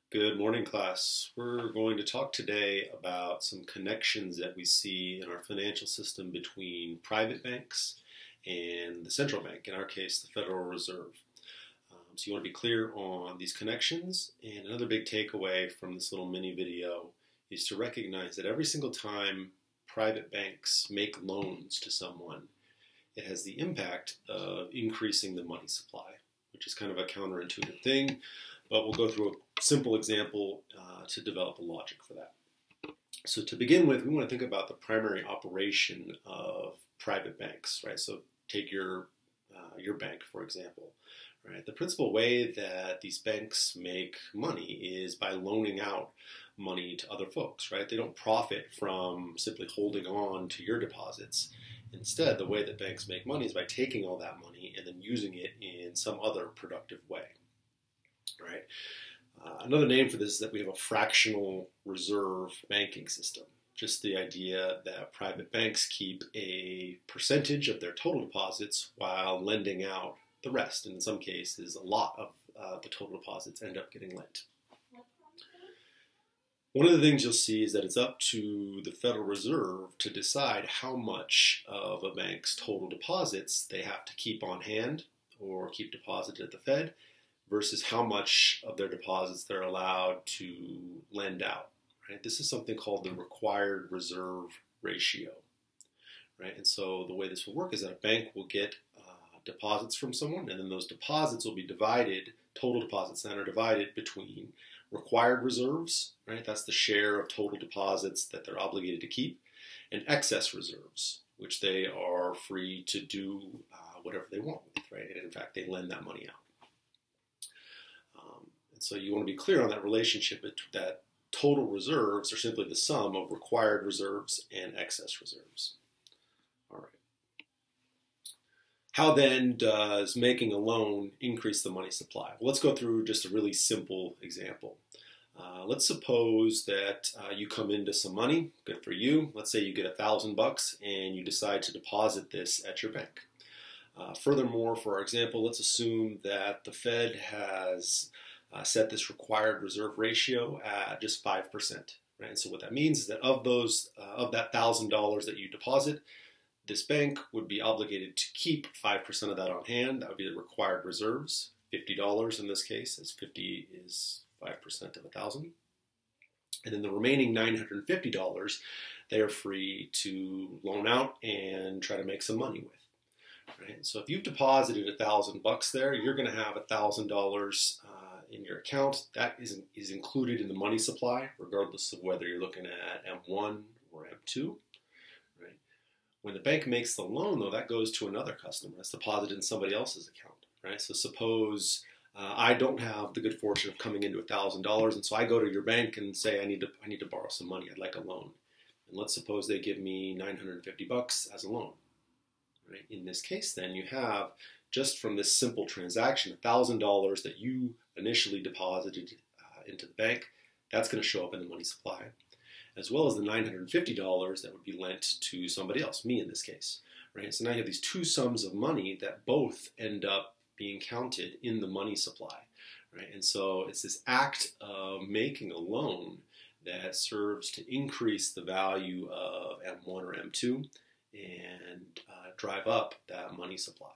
Good morning, class. We're going to talk today about some connections that we see in our financial system between private banks and the central bank, in our case, the Federal Reserve. So you want to be clear on these connections. And another big takeaway from this little mini video is to recognize that every single time private banks make loans to someone, it has the impact of increasing the money supply, which is kind of a counterintuitive thing. But we'll go through a simple example to develop a logic for that. So to begin with, we want to think about the primary operation of private banks, right? So take your bank, for example, right? The principal way that these banks make money is by loaning out money to other folks, right? They don't profit from simply holding on to your deposits. Instead, the way that banks make money is by taking all that money and then using it in some other productive way. Right. Another name for this is that we have a fractional reserve banking system. Just the idea that private banks keep a percentage of their total deposits while lending out the rest. And in some cases, a lot of the total deposits end up getting lent. One of the things you'll see is that it's up to the Federal Reserve to decide how much of a bank's total deposits they have to keep on hand or keep deposited at the Fed, versus how much of their deposits they're allowed to lend out. Right? This is something called the required reserve ratio. Right? And so the way this will work is that a bank will get deposits from someone, and then those deposits will be divided, total deposits then are divided between required reserves, right? That's the share of total deposits that they're obligated to keep, and excess reserves, which they are free to do whatever they want with, right? And in fact, they lend that money out. So you want to be clear on that relationship that total reserves are simply the sum of required reserves and excess reserves. All right. How then does making a loan increase the money supply? Well, let's go through just a really simple example. Let's suppose that you come into some money, good for you. Let's say you get $1,000 and you decide to deposit this at your bank. Furthermore, for our example, let's assume that the Fed has set this required reserve ratio at just 5%. Right? And so what that means is that of that $1,000 that you deposit, this bank would be obligated to keep 5% of that on hand. That would be the required reserves, $50 in this case, as 50 is 5% of 1,000. And then the remaining $950, they are free to loan out and try to make some money with. Right? So if you've deposited $1,000 there, you're going to have $1,000 in your account. That is included in the money supply, regardless of whether you're looking at M1 or M2. Right? When the bank makes the loan, though, that goes to another customer. That's deposited in somebody else's account. Right? So suppose I don't have the good fortune of coming into $1,000, and so I go to your bank and say I need to borrow some money. I'd like a loan. And let's suppose they give me $950 as a loan. Right? In this case, then, you have, just from this simple transaction, $1,000 that you initially deposited into the bank, that's going to show up in the money supply, as well as the $950 that would be lent to somebody else, me in this case. Right? So now you have these two sums of money that both end up being counted in the money supply. Right? And so it's this act of making a loan that serves to increase the value of M1 or M2 and drive up that money supply.